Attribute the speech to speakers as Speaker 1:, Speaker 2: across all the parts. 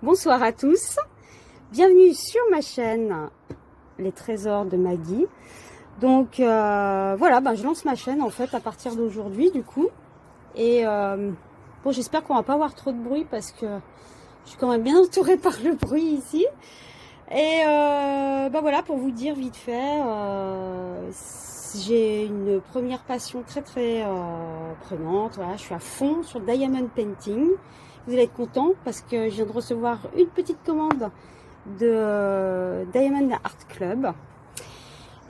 Speaker 1: Bonsoir à tous, bienvenue sur ma chaîne Les Trésors de Maggie. Donc voilà, je lance ma chaîne en fait à partir d'aujourd'hui du coup. Et bon, j'espère qu'on va pas avoir trop de bruit parce que je suis quand même bien entourée par le bruit ici. Et voilà, pour vous dire vite fait, j'ai une première passion très prenante. Voilà, je suis à fond sur Diamond Painting. Vous allez être content parce que je viens de recevoir une petite commande de Diamond Art Club.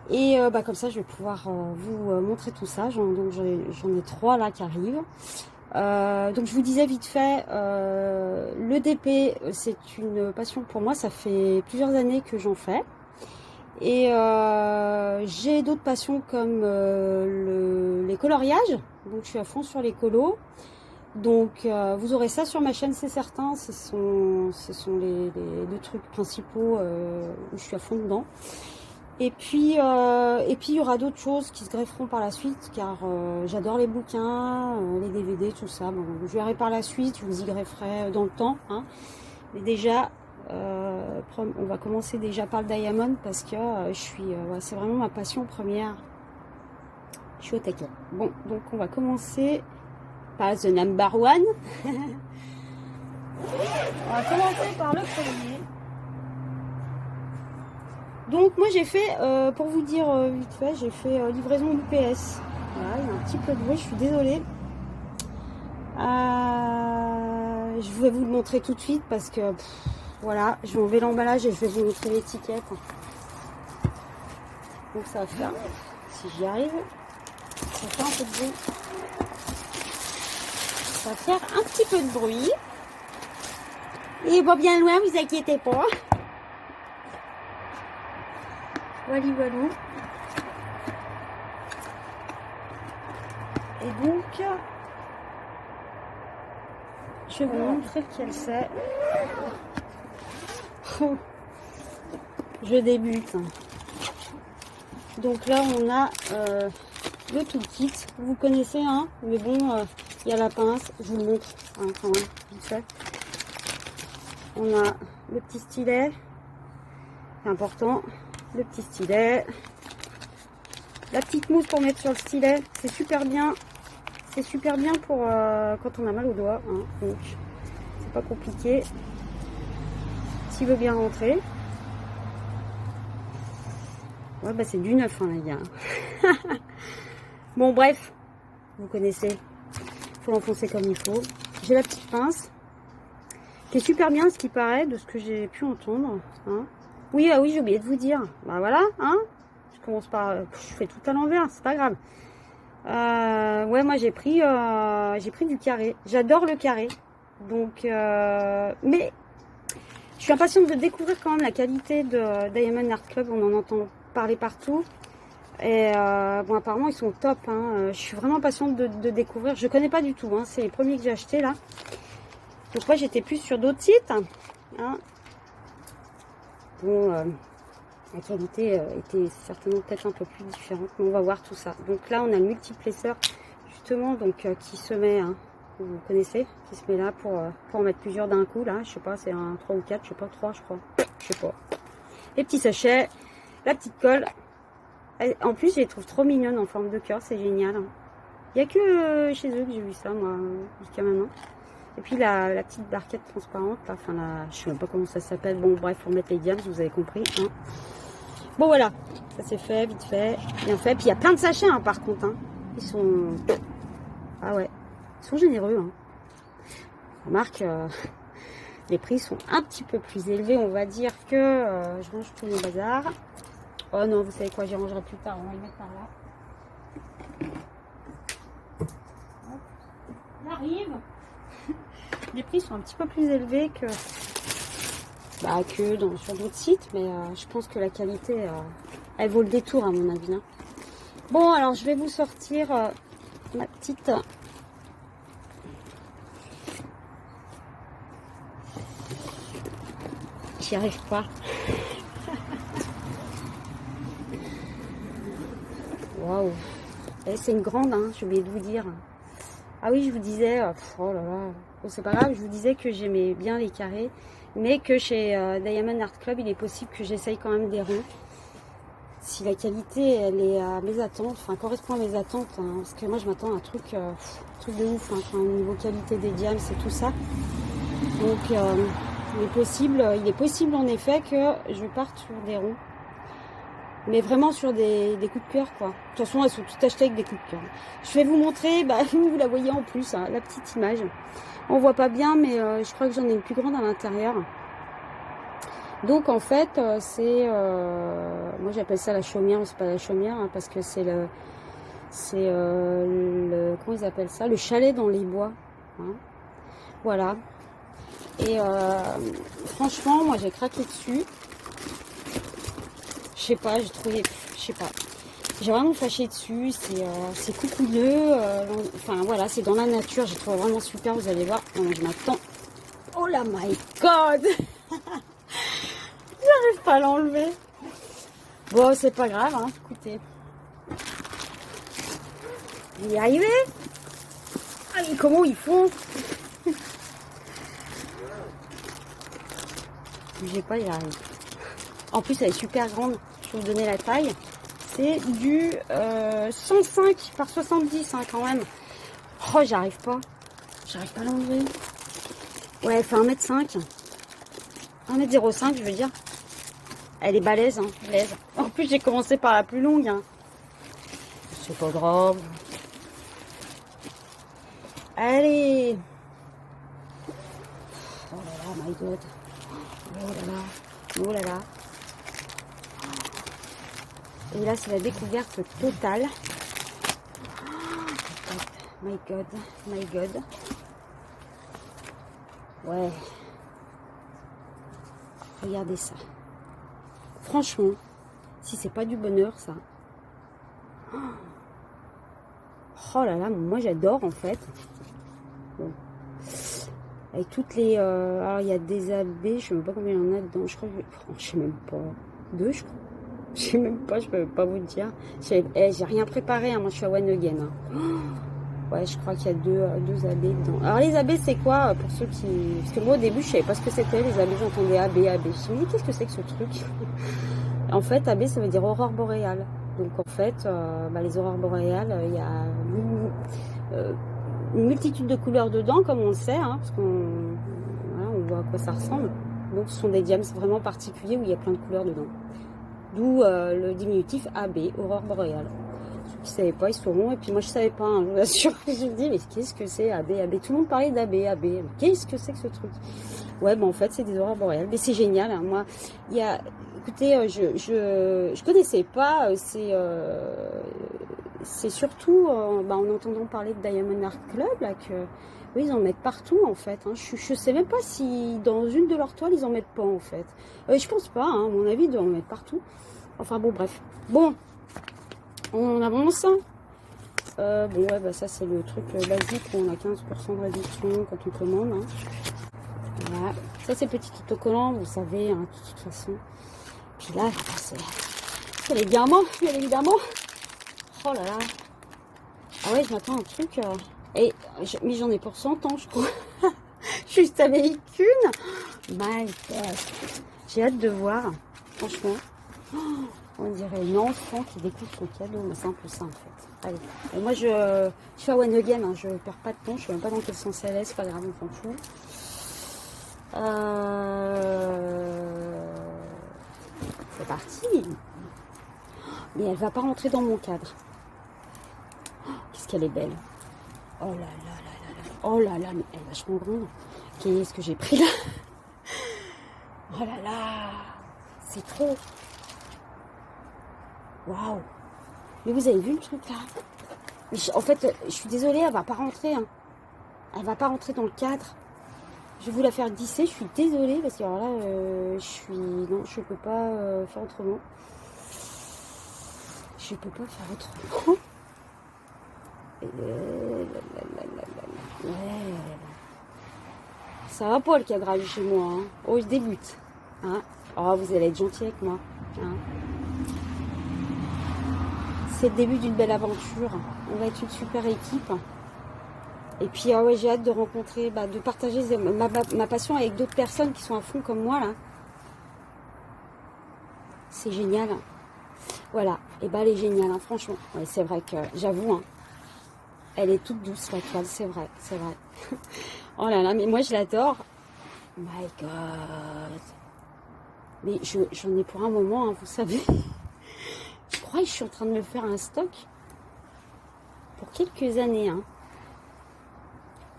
Speaker 1: Et comme ça, je vais pouvoir vous montrer tout ça. Donc j'en ai 3 là qui arrivent. Donc je vous disais vite fait, le DP c'est une passion pour moi, ça fait plusieurs années que j'en fais. Et j'ai d'autres passions comme les coloriages, donc je suis à fond sur les colos. Donc vous aurez ça sur ma chaîne, c'est certain, ce sont les 2 trucs principaux où je suis à fond dedans. Et puis il y aura d'autres choses qui se grefferont par la suite, car j'adore les bouquins, les DVD, tout ça. Bon, je verrai par la suite, je vous y grefferai dans le temps. Hein. Mais déjà, on va commencer déjà par le Diamond parce que c'est vraiment ma passion première. Je suis au taquet. Bon, donc on va commencer par the number one. On va commencer par le premier. Donc moi j'ai fait, pour vous dire vite fait, j'ai fait livraison UPS. Voilà, il y a un petit peu de bruit, je suis désolée. Je vais vous le montrer tout de suite parce que voilà, je vais enlever l'emballage et je vais vous montrer l'étiquette. Donc ça va faire, si j'y arrive, ça fait un peu de bruit. Ça va faire un petit peu de bruit. Il va bien loin, vous inquiétez pas. Voilà. Et donc, je vais vous montrer lequel c'est. Je débute. Donc là, on a le toolkit. Vous connaissez, hein, mais bon, il y a la pince. Je vous le montre hein, quand même, vite fait. On a le petit stylet. C'est important. Le petit stylet, la petite mousse pour mettre sur le stylet, c'est super bien pour quand on a mal au doigt, hein. Donc c'est pas compliqué s'il veut bien rentrer. Ouais, c'est du neuf, hein, les gars. Bon, bref, vous connaissez, faut l'enfoncer comme il faut. J'ai la petite pince qui est super bien, ce qui paraît, de ce que j'ai pu entendre, hein. Oui, oui, j'ai oublié de vous dire. Voilà, hein. Je commence par... je fais tout à l'envers, c'est pas grave. Ouais, moi j'ai pris du carré. J'adore le carré. Donc, mais je suis impatiente de découvrir quand même la qualité de Diamond Art Club. On en entend parler partout. Et bon, apparemment ils sont top. Hein. Je suis vraiment impatiente de découvrir. Je connais pas du tout. Hein. C'est les premiers que j'ai achetés là. Donc moi j'étais plus sur d'autres sites. Hein. Bon, la qualité était certainement peut-être un peu plus différente, mais on va voir tout ça. Donc là, on a le multiplaceur, justement, donc qui se met, hein, vous connaissez, qui se met là pour en mettre plusieurs d'un coup, là, je sais pas, c'est un 3 ou 4, je sais pas, 3, je crois, je sais pas. Les petits sachets, la petite colle. En plus, je les trouve trop mignonnes en forme de cœur, c'est génial. Hein. Il n'y a que chez eux que j'ai vu ça, moi, jusqu'à maintenant. Et puis la petite barquette transparente, là, enfin là, je sais même pas comment ça s'appelle. Bon, bref, pour mettre les diams, vous avez compris. Hein. Bon, voilà, ça c'est fait, vite fait, bien fait. Puis il y a plein de sachets, hein, par contre. Hein. Ils sont... Ah ouais, ils sont généreux. Hein. Remarque, les prix sont un petit peu plus élevés, on va dire que je range tout mon bazar. Oh non, vous savez quoi, j'y rangerai plus tard, on va les mettre par là. Hop. On arrive. Les prix sont un petit peu plus élevés que sur d'autres sites, mais je pense que la qualité, elle vaut le détour à mon avis. Hein. Bon, alors je vais vous sortir ma petite... J'y arrive pas. Waouh. C'est une grande, hein, j'ai oublié de vous dire. Ah oui, je vous disais, oh là là, bon, c'est pas grave, je vous disais que j'aimais bien les carrés. Mais que chez Diamond Art Club, il est possible que j'essaye quand même des ronds. Si la qualité, elle est à mes attentes, enfin correspond à mes attentes, hein, parce que moi je m'attends à un truc de ouf, hein, enfin, au niveau qualité des diams, c'est tout ça. Donc il est possible en effet que je parte sur des ronds. Mais vraiment sur des coups de cœur, quoi. De toute façon, elles sont toutes achetées avec des coups de cœur. Je vais vous montrer, bah, vous la voyez en plus, hein, la petite image. On voit pas bien, mais je crois que j'en ai une plus grande à l'intérieur. Donc en fait, c'est... moi j'appelle ça la chaumière, mais c'est pas la chaumière, hein, parce que c'est le... comment ils appellent ça? Le chalet dans les bois. Hein. Voilà. Et franchement, moi j'ai craqué dessus. Je sais pas, j'ai trouvé... Je sais pas. J'ai vraiment fâché dessus. C'est coucouneux. Enfin voilà, c'est dans la nature. J'ai trouvé vraiment super, vous allez voir. Non, je m'attends. Oh là, my God. J'arrive pas à l'enlever. Bon, c'est pas grave, hein. Écoutez. Je vais y arriver. Ah, mais comment ils font? Bougez pas, il arrive. En plus, elle est super grande. Je vais vous donner la taille. C'est du 105 par 70, hein, quand même. Oh, j'arrive pas. J'arrive pas à l'enlever. Ouais, elle fait 1m5. 1m05, je veux dire. Elle est balèze, hein, balèze. En plus, j'ai commencé par la plus longue. Hein. C'est pas grave. Allez. Oh là là, my God. Oh là là. Oh là là. Et là, c'est la découverte totale. Oh my God. My God. Ouais. Regardez ça. Franchement, si c'est pas du bonheur, ça. Oh là là, moi j'adore en fait. Bon. Avec toutes les... alors il y a des abbés, je sais même pas combien il y en a dedans. Je crois que... je sais même pas. 2, je crois. Je sais même pas, je peux pas vous le dire. J'ai rien préparé, hein. Moi je suis à One Again. Hein. Ouais, je crois qu'il y a deux abbés dedans. Alors les abbés, c'est quoi pour ceux qui... Parce que moi au début, je savais pas ce que c'était. Les abbés, j'entendais abbé, abbé. Je me dis, qu'est-ce que c'est que ce truc? En fait, abbé, ça veut dire aurore boréale. Donc en fait, les aurores boréales, il y a une multitude de couleurs dedans, comme on le sait, hein, parce qu'on voilà, on voit à quoi ça ressemble. Donc ce sont des diams vraiment particuliers où il y a plein de couleurs dedans. D'où le diminutif AB, aurore boréale. Ceux qui ne savaient pas, ils sauront. Et puis moi, je ne savais pas, hein, je vous assure. Je me dis, mais qu'est-ce que c'est AB, AB? Tout le monde parlait d'AB, AB. Qu'est-ce que c'est que ce truc? Ouais, en fait, c'est des aurores boréales. Mais c'est génial. Hein. Moi, il y a... Écoutez, je connaissais pas. C'est surtout en entendant parler de Diamond Art Club, là, que... Oui, ils en mettent partout en fait. Hein. Je sais même pas si dans une de leurs toiles ils en mettent pas en fait. Je pense pas, hein, à mon avis, ils doivent en mettre partout. Enfin bon, bref. Bon, on avance. Bon, ouais, ça c'est le truc basique où on a 15% de réduction quand on commande. Hein. Voilà. Ça c'est le petit autocollant, vous savez, hein, de toute façon. Puis là, c'est les diamants, bien évidemment. Oh là là. Ah ouais, je m'attends à un truc. Mais j'en ai pour 100 ans, je crois. Juste avec une. My God. J'ai hâte de voir. Franchement. On dirait une enfant qui découvre son cadeau. Mais c'est un peu ça, en fait. Allez. Et moi, je suis à One Again. Hein. Je perds pas de temps. Je sais même pas dans quel sens elle est. C'est pas grave, on s'en fout. C'est parti. Mais elle va pas rentrer dans mon cadre. Qu'est-ce qu'elle est belle. Oh là là là là là. Oh là là, mais elle est vachement grande. Qu'est-ce que j'ai pris là? Oh là là. C'est trop. Waouh. Mais vous avez vu le truc là? En fait, je suis désolée, elle va pas rentrer. Hein. Elle va pas rentrer dans le cadre. Je vais vous la faire glisser. Je suis désolée parce que alors là, non, je peux pas faire autrement. Je peux pas faire autrement. Ouais. Ça va pas le cadrage chez moi. Hein. Oh, je débute. Hein. Oh, vous allez être gentil avec moi. Hein. C'est le début d'une belle aventure. On va être une super équipe. Et puis, ouais, j'ai hâte de rencontrer, de partager ma passion avec d'autres personnes qui sont à fond comme moi, là. C'est génial. Voilà. Et elle est géniale, hein, franchement. Ouais, c'est vrai que, j'avoue, hein, elle est toute douce, la toile, c'est vrai, c'est vrai. Oh là là, mais moi, je l'adore. My God. Mais j'en ai pour un moment, hein, vous savez. Je crois que je suis en train de me faire un stock pour quelques années, hein.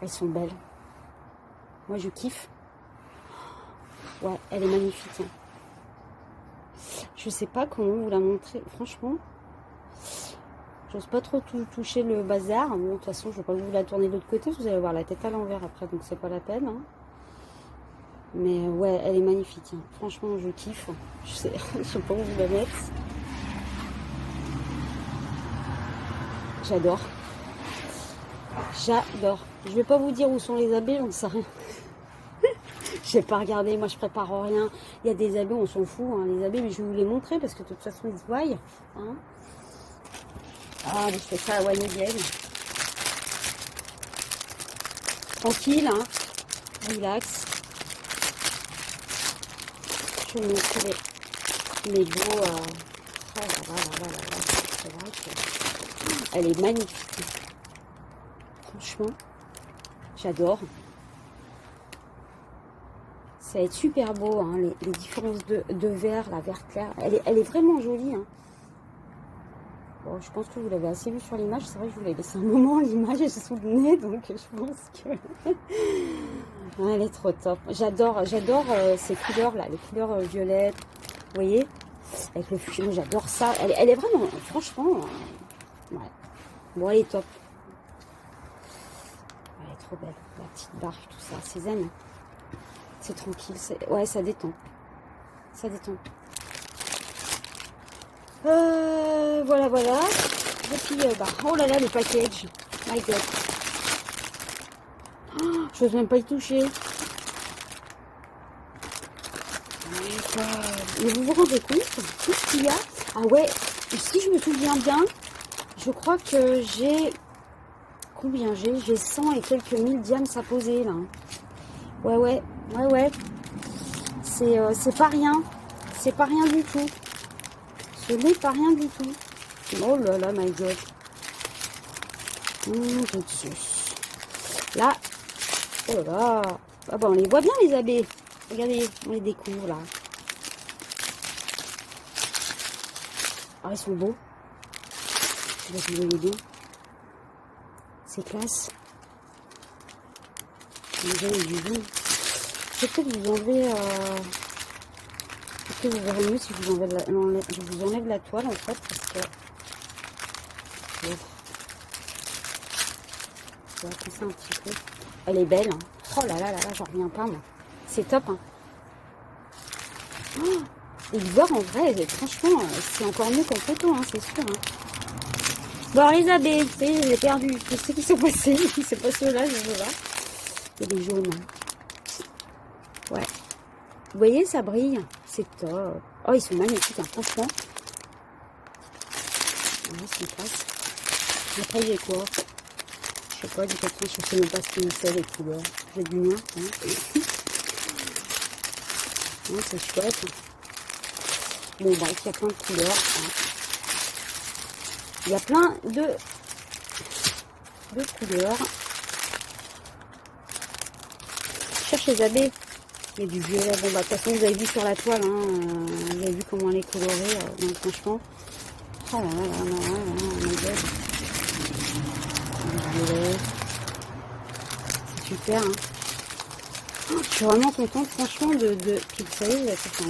Speaker 1: Elles sont belles. Moi, je kiffe. Ouais, elle est magnifique. Hein. Je sais pas comment vous la montrer. Franchement, j'ose pas trop toucher le bazar. Bon, de toute façon, je vais pas vous la tourner de l'autre côté. Vous allez voir la tête à l'envers après, donc c'est pas la peine. Hein. Mais ouais, elle est magnifique. Hein. Franchement, je kiffe. Je sais pas où vous la mettre. J'adore. J'adore. Je vais pas vous dire où sont les abeilles, on ne sait rien. Je n'ai pas regardé, moi je prépare rien. Il y a des abeilles, on s'en fout, hein, les abeilles, mais je vais vous les montrer parce que de toute façon ils se voient. Hein. Ah, mais je fais ça à Wannedienne. Tranquille, hein. Relax. Je vais vous montrer mes beaux. Oh là là là là là. C'est vrai que... Elle est magnifique. Franchement, j'adore. Ça va être super beau, hein, les différences de vert, la vert clair. Elle est vraiment jolie. Hein. Bon, je pense que vous l'avez assez vu sur l'image. C'est vrai que je vous l'ai laissé un moment l'image et je sous le nez, donc je pense que elle est trop top. J'adore ces couleurs là, les couleurs violettes. Vous voyez, avec le fuchsia, j'adore ça. Elle est vraiment, franchement, ouais. Bon, elle est top. Elle est trop belle, la petite barque, tout ça, c'est zen. C'est tranquille, ouais, ça détend. Ça détend. Voilà, voilà. Et puis, oh là là, le package. My God. Oh, je n'ose même pas y toucher. Mais vous vous rendez compte tout ce qu'il y a? Ah ouais, si je me souviens bien, je crois que j'ai... Combien j'ai? J'ai 100 et quelques mille diams à poser, là. Ouais. C'est pas rien. C'est pas rien du tout. Ce n'est pas rien du tout. Oh là là, my God. Là. Oh là là. Ah bah on les voit bien, les abeilles. Regardez, on les découvre, là. Ah, ils sont beaux. Je vais vous les bien. C'est classe. Je vais peut-être vous enlever... Peut-être que vous verrez mieux si je vous enlève la toile, en fait, parce que... Je vais passer un petit peu. Elle est belle. Hein. Oh là là là là, j'en reviens pas, moi. C'est top, hein. Oh, et le voir en vrai, franchement, c'est encore mieux qu'en photo, hein, c'est sûr. Hein. Bon, alors, les abeilles, vous savez, j'ai perdu. Je sais qui sont passés. C'est pas ceux-là, je veux voir. Il y a des jaunes. Ouais. Vous voyez, ça brille. C'est top. Oh, ils sont magnifiques, hein, franchement. Ouais, c'est classe. Après, j'ai quoi? Je sais pas, du côté, je sais même pas ce que c'est, les couleurs. J'ai du mien. Hein. Ouais, c'est chouette. Bon, bref, il y a plein de couleurs. Hein. Il y a plein de couleurs. Je cherche les abeilles. Il y a du violet. Bon, bah, de toute façon, vous avez vu sur la toile. Hein, vous avez vu comment elle est colorée. Donc, franchement. Oh là là là là là là, oh my God. Du violet. C'est super. Hein. Oh, je suis vraiment contente, franchement, puis vous savez, ça fait un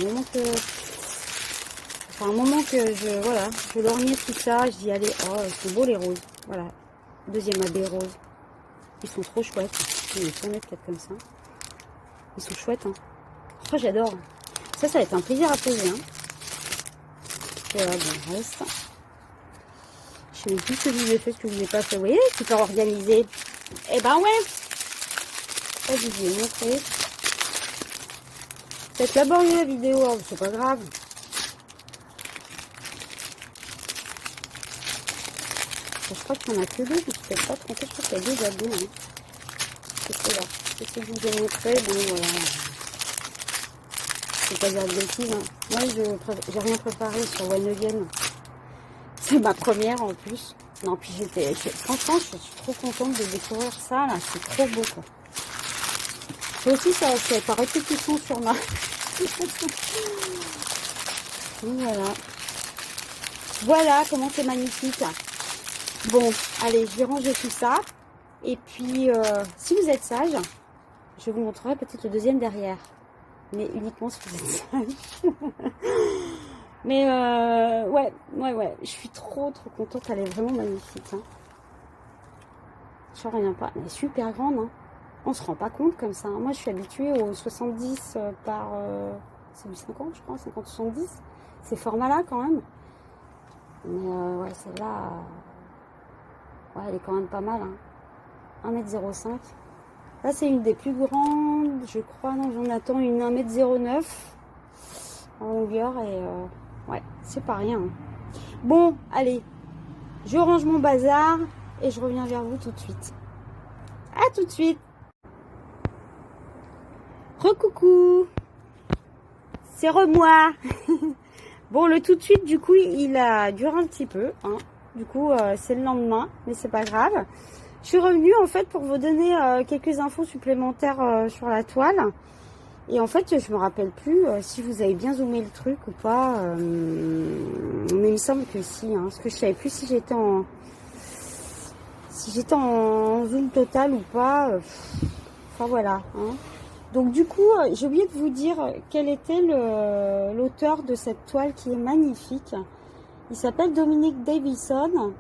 Speaker 1: moment que je lorgnais tout ça. Je dis, allez, oh, ils sont beaux les roses. Voilà. Deuxième abeille rose. Ils sont trop chouettes. Je vais les tourner peut-être comme ça. Ils sont chouettes, hein. Oh, j'adore. Ça va être un plaisir à poser, hein. Voilà, bon, reste. Je sais plus ce que je vous ai fait, ce que je vous ai pas fait. Vous voyez, super organisé. Eh ben ouais. Ça, je vous ai montré. C'est laborieux la vidéo, hein, c'est pas grave. Je crois qu'il n'y en a que deux, je ne suis peut-être pas trompée, je crois qu'il y a deux abeilles. Hein. c'est ceux-là. C'est ceux que je vous ai montrés. Bon, voilà. C'est pas dire de bêtises. Hein. Moi, j'ai rien préparé sur One Again. C'est ma première en plus. Non, puis franchement, je suis trop contente de découvrir ça. Là, c'est trop beau, quoi. Ça aussi, ça c'est par répétition sur ma... Donc, voilà. Voilà comment c'est magnifique. Bon, allez, je vais ranger tout ça. Et puis, si vous êtes sage, je vous montrerai peut-être le deuxième derrière. Mais uniquement si vous êtes sage. Mais ouais. Je suis trop contente. Elle est vraiment magnifique. Hein. Je reviens pas. Elle est super grande. Hein. On se rend pas compte comme ça. Hein. Moi, je suis habituée aux 70 par... c'est du 50, je crois. 50-70. Ces formats-là, quand même. Mais ouais, celle-là... ouais, elle est quand même pas mal. Hein. 1m05. Là, c'est une des plus grandes. Je crois, non, j'en attends une 1m09 en longueur. Et ouais, c'est pas rien. Hein. Bon, allez. Je range mon bazar et je reviens vers vous tout de suite. À tout de suite. Recoucou. C'est moi. Bon, le tout de suite, du coup, il a duré un petit peu. Hein. Du coup, c'est le lendemain, mais c'est pas grave. Je suis revenue, en fait, pour vous donner quelques infos supplémentaires sur la toile. Et en fait, je me rappelle plus si vous avez bien zoomé le truc ou pas. Mais il me semble que si. Hein, parce que je savais plus si j'étais en... zoom total ou pas. Enfin, voilà. Hein. Donc du coup, j'ai oublié de vous dire quel était l'auteur de cette toile qui est magnifique. Il s'appelle Dominic Davison.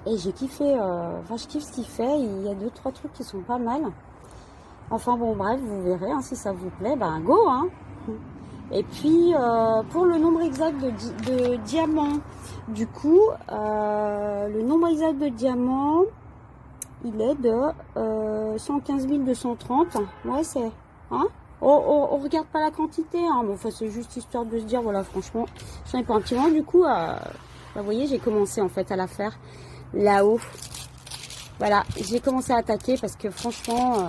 Speaker 1: Et j'ai kiffé, enfin je kiffe ce qu'il fait. Il y a 2-3 trucs qui sont pas mal. Enfin bon, bref, vous verrez, hein, si ça vous plaît, ben go hein. Et puis, pour le nombre exact de diamants, du coup, le nombre exact de diamants... il est de 115 230. Ouais, c'est... Hein, on regarde pas la quantité. Hein, mais enfin, c'est juste histoire de se dire, voilà, franchement, j'en ai pas un petit moment. Du coup, bah, vous voyez, j'ai commencé en fait à la faire là-haut. Voilà, j'ai commencé à attaquer parce que franchement,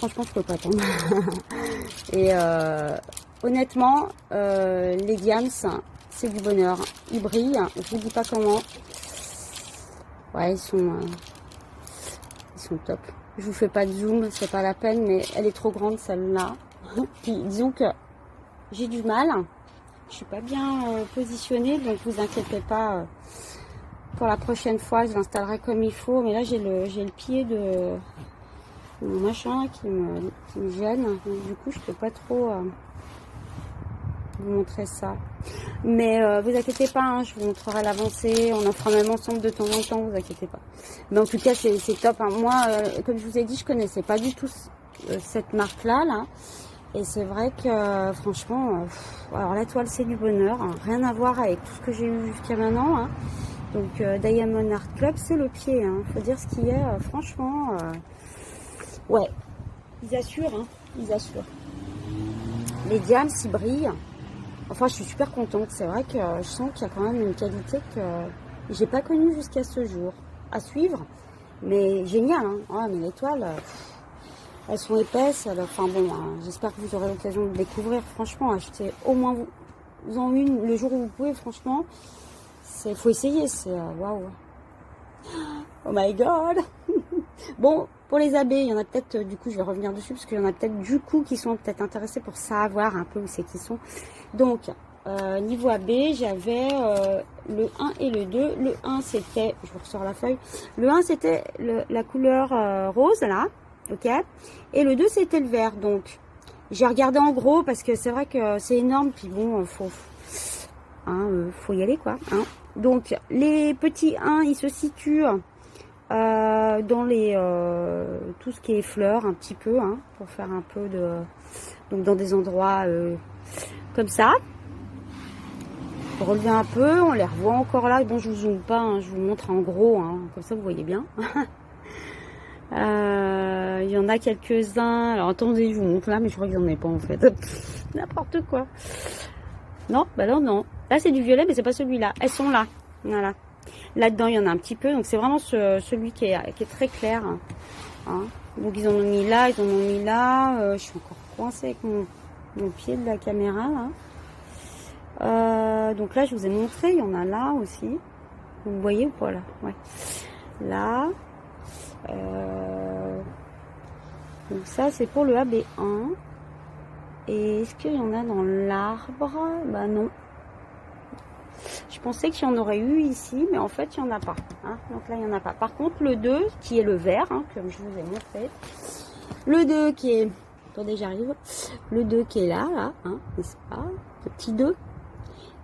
Speaker 1: je peux pas attendre. Et honnêtement, les diams, c'est du bonheur. Ils brillent, je vous dis pas comment. Ouais, ils sont top. Je vous fais pas de zoom, c'est pas la peine, mais elle est trop grande celle-là. Puis disons que j'ai du mal. Je suis pas bien positionnée, donc vous inquiétez pas. Pour la prochaine fois, je l'installerai comme il faut. Mais là, j'ai le pied de mon machin qui me gêne. Donc, du coup, je peux pas trop vous montrer ça. Mais vous inquiétez pas, hein, je vous montrerai l'avancée. On en fera même ensemble de temps en temps, vous inquiétez pas. Mais en tout cas, c'est top. Hein. Moi, comme je vous ai dit, je connaissais pas du tout cette marque-là. Là. Et c'est vrai que, franchement, alors la toile, c'est du bonheur. Hein. Rien à voir avec tout ce que j'ai eu jusqu'à maintenant. Hein. Donc, Diamond Art Club, c'est le pied. Hein. Faut dire ce qu'il y a. Franchement, ouais. Ils assurent. Hein. Ils assurent. Les diams, ils brillent. Enfin, je suis super contente. C'est vrai que je sens qu'il y a quand même une qualité que j'ai pas connue jusqu'à ce jour. À suivre. Mais génial. Hein. Ouais, mais les toiles, elles sont épaisses. Enfin bon, hein, j'espère que vous aurez l'occasion de découvrir. Franchement, achetez au moins vous en une le jour où vous pouvez. Franchement, faut essayer. C'est waouh. Oh my god. Bon, pour les abbés, il y en a peut-être, du coup, je vais revenir dessus, parce qu'il y en a peut-être, du coup, qui sont peut-être intéressés pour savoir un peu où c'est qu'ils sont. Donc, niveau abbé, j'avais le 1 et le 2. Le 1, c'était, je vous ressors la feuille, le 1, c'était la couleur rose, là, ok. Et le 2, c'était le vert. Donc, j'ai regardé en gros, parce que c'est vrai que c'est énorme, puis bon, faut y aller, quoi. Hein. Donc, les petits 1, ils se situent... dans les tout ce qui est fleurs un petit peu hein, pour faire un peu de donc dans des endroits comme ça pour relever un peu, on les revoit encore là. Bon, je vous zoome pas, hein, je vous montre en gros hein, comme ça vous voyez bien. Il y en a quelques-uns, alors attendez, je vous montre là, mais je crois qu'il n'y en a pas en fait. N'importe quoi. Non, bah non, là c'est du violet, mais c'est pas celui-là, elles sont là, voilà. Là-dedans, il y en a un petit peu. Donc, c'est vraiment celui qui est très clair. Hein. Donc ils en ont mis là, ils en ont mis là. Je suis encore coincée avec mon pied de la caméra là. Donc là je vous ai montré, il y en a là aussi. Vous voyez ou pas là? Ouais. Là. Donc ça c'est pour le AB1. Et est-ce qu'il y en a dans l'arbre? Bah non. Je pensais qu'il y en aurait eu ici, mais en fait il n'y en a pas. Hein. Donc là il n'y en a pas. Par contre le 2, qui est le vert, hein, comme je vous ai montré. Le 2 qui est... Attendez, j'arrive. Le 2 qui est là, hein, n'est-ce pas? Le petit 2,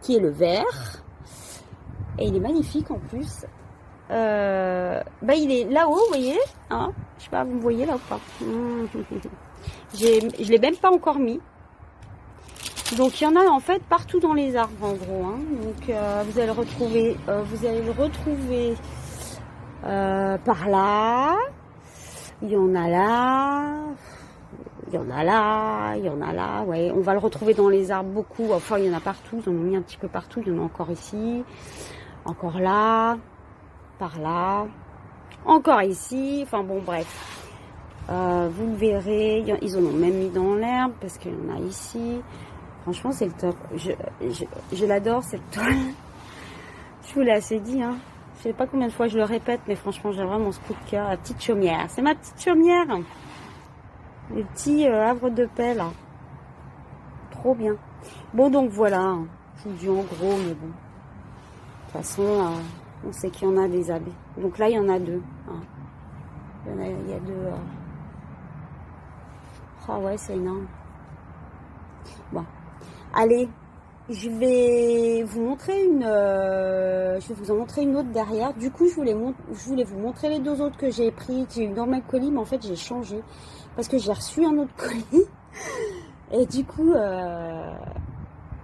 Speaker 1: qui est le vert. Et il est magnifique en plus. Bah il est là-haut, vous voyez, hein, je sais pas, vous me voyez là ou pas? Je l'ai même pas encore mis. Donc il y en a en fait partout dans les arbres en gros. Hein. Donc vous allez le retrouver par là. Il y en a là. Il y en a là. Il y en a là. Ouais, on va le retrouver dans les arbres beaucoup. Enfin il y en a partout. Ils en ont mis un petit peu partout. Il y en a encore ici. Encore là. Par là. Encore ici. Enfin bon bref. Vous le verrez. Ils en ont même mis dans l'herbe parce qu'il y en a ici. Franchement, c'est le top. Je l'adore, cette toile. Je vous l'ai assez dit, hein. Je sais pas combien de fois je le répète, mais franchement, j'ai vraiment ce coup de cœur. La petite chaumière. C'est ma petite chaumière. Le petit havre de paix, là. Trop bien. Bon, donc voilà. Je vous dis en gros, mais bon. De toute façon, on sait qu'il y en a des abeilles. Donc là, il y en a deux. Hein. Il y a deux. Ah ouais, c'est énorme. Bon. Allez, je vais vous montrer je vais vous en montrer une autre derrière. Du coup, je voulais vous montrer les deux autres que j'ai pris, que j'ai eu dans ma colis, mais en fait, j'ai changé parce que j'ai reçu un autre colis. Et du coup,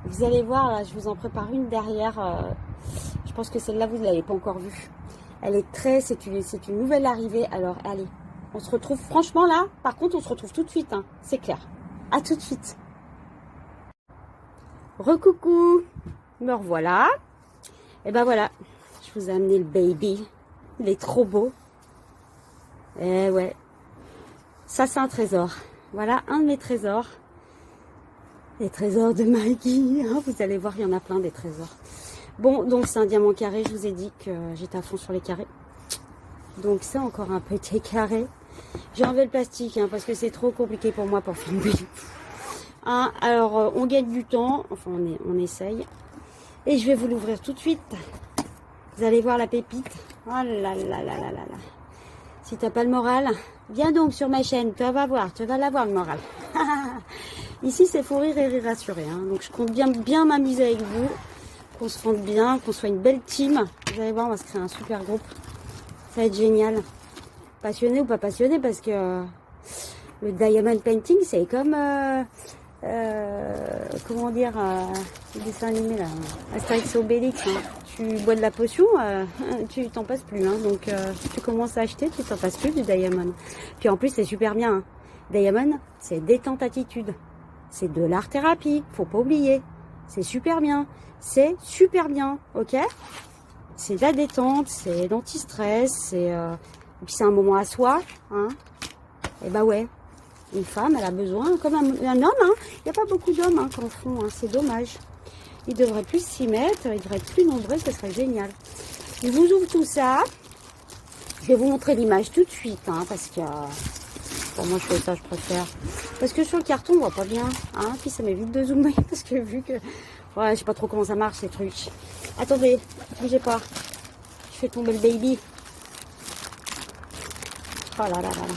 Speaker 1: vous allez voir, là, je vous en prépare une derrière. Je pense que celle-là, vous ne l'avez pas encore vue. Elle est c'est une nouvelle arrivée. Alors, allez, on se retrouve, franchement, là, par contre, on se retrouve tout de suite, hein, c'est clair. À tout de suite. Recoucou, me revoilà. Et ben voilà, je vous ai amené le baby. Il est trop beau. Et ouais, ça c'est un trésor. Voilà un de mes trésors. Les trésors de Maggie. Hein, vous allez voir, il y en a plein des trésors. Bon, donc c'est un diamant carré. Je vous ai dit que j'étais à fond sur les carrés. Donc c'est encore un petit carré. J'ai enlevé le plastique hein, parce que c'est trop compliqué pour moi pour filmer. Hein, alors, on gagne du temps, enfin on essaye. Et je vais vous l'ouvrir tout de suite. Vous allez voir la pépite. Oh là là là là là là. Si t'as pas le moral, viens donc sur ma chaîne, tu vas voir, tu vas l'avoir le moral. Ici c'est faut rire et rire rassuré. Hein. Donc je compte bien m'amuser avec vous, qu'on se rende bien, qu'on soit une belle team. Vous allez voir, on va se créer un super groupe. Ça va être génial. Passionné ou pas passionné, parce que le diamond painting c'est comme... comment dire, le dessin animé là, Astérix et Obélix, hein. Tu bois de la potion, tu t'en passes plus, hein. Donc tu commences à acheter, tu t'en passes plus du diamond. Puis en plus c'est super bien, hein. Diamond, c'est détente attitude, c'est de l'art thérapie, faut pas oublier, c'est super bien, ok. C'est de la détente, c'est d'anti-stress, c'est et puis c'est un moment à soi, hein. Et bah ouais. Une femme, elle a besoin, comme un homme, hein. Il n'y a pas beaucoup d'hommes hein, qui en font, hein. C'est dommage. Ils devraient plus s'y mettre, ils devraient être plus nombreux, ce serait génial. Je vous ouvre tout ça. Je vais vous montrer l'image tout de suite, hein, parce que... Bon, moi, je fais ça, je préfère. Parce que sur le carton, on voit pas bien. Hein, puis ça m'évite de zoomer, parce que vu que... Ouais, je sais pas trop comment ça marche, ces trucs. Attendez, bougez pas. Je fais tomber le baby. Oh là là là là.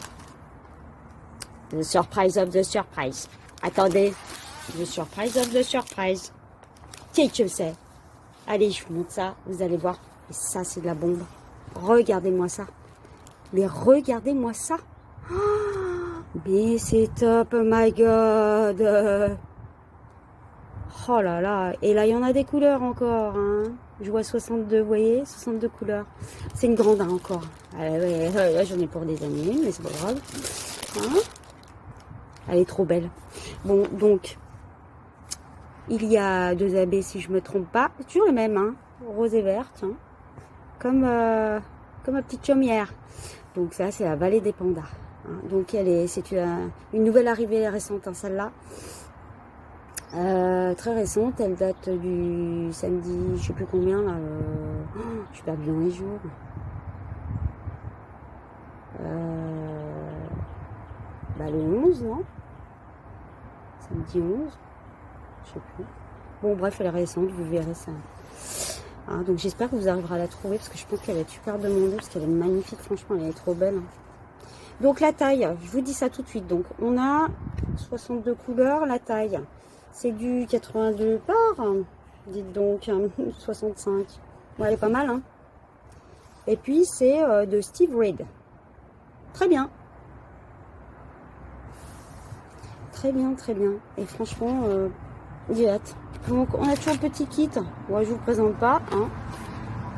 Speaker 1: The surprise of the surprise. Attendez. The surprise of the surprise. Tiens, je le sais. Allez, je vous montre ça. Vous allez voir. Et ça, c'est de la bombe. Regardez-moi ça. Mais regardez-moi ça. Oh, mais c'est top, oh my god. Oh là là. Et là, il y en a des couleurs encore. Hein. Je vois 62, vous voyez, 62 couleurs. C'est une grande hein, encore. Ouais, j'en ai pour des années, mais c'est pas grave. Hein. Elle est trop belle. Bon, donc, il y a deux abeilles, si je me trompe pas. C'est toujours le même, hein. Rose et verte, hein. Comme ma petite chaumière. Donc ça, c'est la vallée des pandas. Donc c'est une nouvelle arrivée récente, hein, celle-là. Très récente, elle date du samedi, je sais plus combien là. Je suis perdue dans les jours. Le 11, non? Samedi 11, je sais plus. Bon, bref, elle est récente, vous verrez ça. Donc j'espère que vous arriverez à la trouver parce que je pense qu'elle est super demandée parce qu'elle est magnifique, franchement, elle est trop belle. Hein. Donc la taille, je vous dis ça tout de suite. Donc on a 62 couleurs, la taille. C'est du 82 par, dites donc, 65. Ouais, elle est pas mal, hein. Et puis, c'est de Steve Reed. Très bien. Très bien, très bien. Et franchement, j'ai hâte. Donc, on a toujours le petit kit. Ouais, je vous présente pas, hein.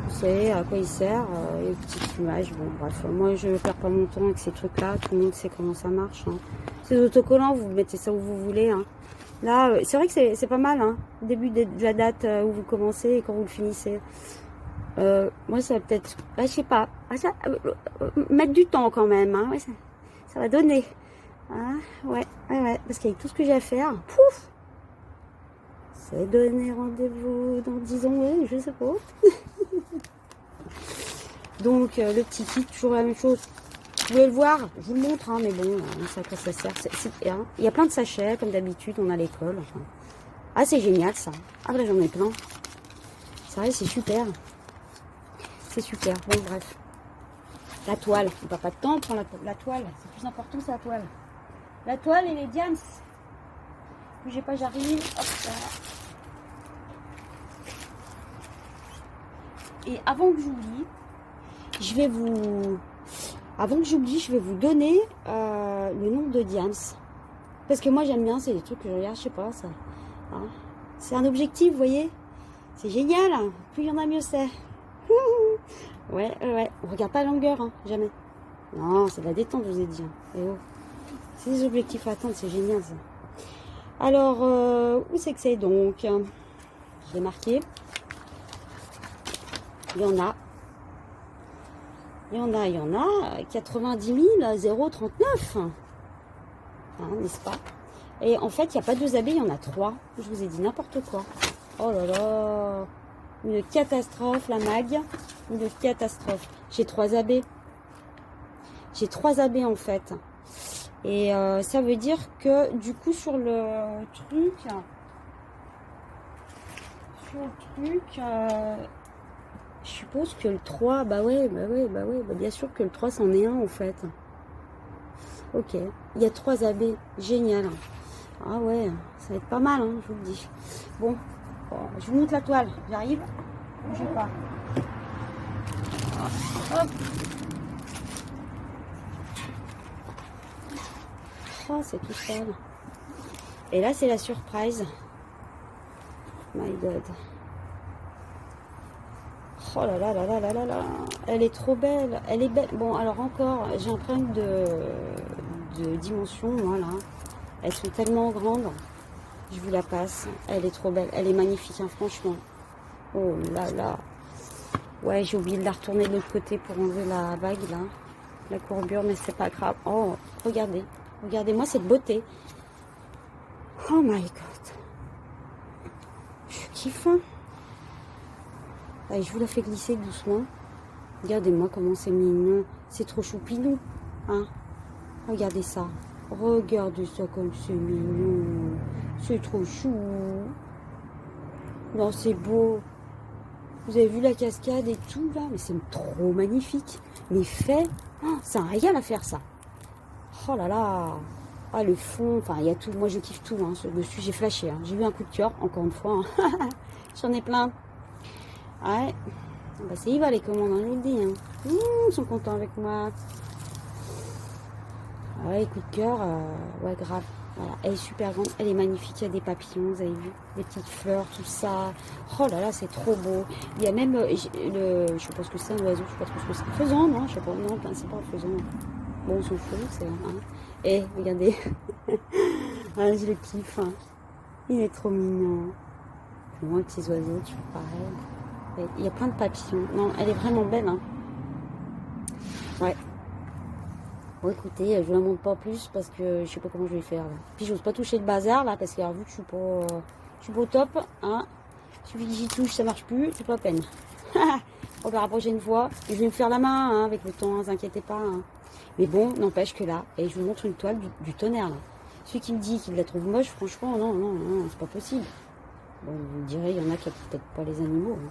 Speaker 1: Vous savez à quoi il sert, les petites images. Bon, bref, moi, je ne perds pas mon temps avec ces trucs-là. Tout le monde sait comment ça marche. Hein. Ces autocollants, vous mettez ça où vous voulez, hein. Là, c'est vrai que c'est pas mal, hein, au début de la date où vous commencez et quand vous le finissez. Moi, ça va peut-être, je sais pas, mettre du temps quand même, hein, ouais, ça va donner. Hein, ouais, parce qu'avec tout ce que j'ai à faire, pouf, c'est donner rendez-vous dans 10 ans, ouais, je sais pas. Donc, le petit kit, toujours la même chose. Vous pouvez le voir, je vous le montre, hein, mais bon, ça, quoi ça sert. Il y a plein de sachets, comme d'habitude, on a à l'école. Enfin. Ah, c'est génial, ça. Ah, là, j'en ai plein. C'est vrai, c'est super. C'est super. Bon, bref. La toile. On n'a pas de temps pour la toile. C'est plus important, c'est la toile. La toile et les diams. Bougez pas, j'arrive. Hop là. Et avant que j'oublie, je vais vous donner le nombre de diams. Parce que moi j'aime bien, c'est des trucs que je regarde, je sais pas, ça. Hein. C'est un objectif, vous voyez. C'est génial. Hein. Plus il y en a, mieux c'est. Ouais. On regarde pas la longueur, hein, jamais. Non, c'est de la détente, je vous ai dit. Hein. Et oh. C'est des objectifs à atteindre, c'est génial ça. Alors, où c'est que c'est donc? J'ai marqué. Il y en a. 90 039. Hein, n'est-ce pas? Et en fait, il n'y a pas 2 AB, il y en a 3. Je vous ai dit n'importe quoi. Oh là là. Une catastrophe, la mag. Une catastrophe. J'ai 3 AB. J'ai 3 AB en fait. Et ça veut dire que du coup, sur le truc... je suppose que le 3, bah ouais, bien sûr que le 3 c'en est un en fait. Ok, il y a 3 AB, génial. Ah ouais, ça va être pas mal, hein, je vous le dis. Bon, je vous montre la toile, j'arrive. Bougez pas. Hop. Oh, c'est tout seul. Et là, c'est la surprise. My God. Oh là là là là là là là. Elle est trop belle. Elle est belle. Bon, alors encore, j'ai un problème de dimension, moi, là. Elles sont tellement grandes. Je vous la passe. Elle est trop belle. Elle est magnifique, hein, franchement. Oh là là. Ouais, j'ai oublié de la retourner de l'autre côté pour enlever la bague, là. La courbure, mais c'est pas grave. Oh, regardez. Regardez-moi cette beauté. Oh my God. Je kiffe. Hein. Allez, je vous la fais glisser doucement. Regardez-moi comment c'est mignon. C'est trop choupinou. Hein. Regardez ça. Regardez ça comme c'est mignon. C'est trop chou. Non, c'est beau. Vous avez vu la cascade et tout là? Mais c'est trop magnifique. Mais fait, oh, c'est un régal à faire ça. Oh là là. Ah, le fond, enfin, il y a tout. Moi, je kiffe tout. Hein. Dessus, j'ai flashé. Hein. J'ai eu un coup de cœur, encore une fois. Hein. J'en ai plein. Ouais. Bah, c'est Yves les commandes, hein, je vous le dis. Hein. Ils sont contents avec moi. Ouais, coup de cœur. Ouais, grave. Voilà. Elle est super grande. Elle est magnifique. Il y a des papillons, vous avez vu. Des petites fleurs, tout ça. Oh là là, c'est trop beau. Il y a même je sais pas ce que c'est, un oiseau. Je sais pas trop ce que c'est. Faisan, non? Je sais pas. Non, c'est pas un faisan. Bon, on s'en fout, c'est... Hein. Et regardez. Ah, je le kiffe. Hein. Il est trop mignon. Moi, les petits oiseaux, tu vois, pareil. Il y a plein de papillons. Non, elle est vraiment belle. Hein. Ouais. Bon, écoutez, je vous la montre pas plus parce que je sais pas comment je vais faire. Là. Puis, j'ose pas toucher le bazar, là, parce que vu que je suis pas au top, hein. Il suffit que j'y touche, ça marche plus, c'est pas la peine. On verra la prochaine fois. Je vais me faire la main, hein, avec le temps, ne vous inquiétez pas. Hein. Mais bon, n'empêche que là, et je vous montre une toile du tonnerre, là. Celui qui me dit qu'il la trouve moche, franchement, non, non, non, c'est pas possible. Bon, vous me direz, il y en a qui n'aiment peut-être pas les animaux. Hein.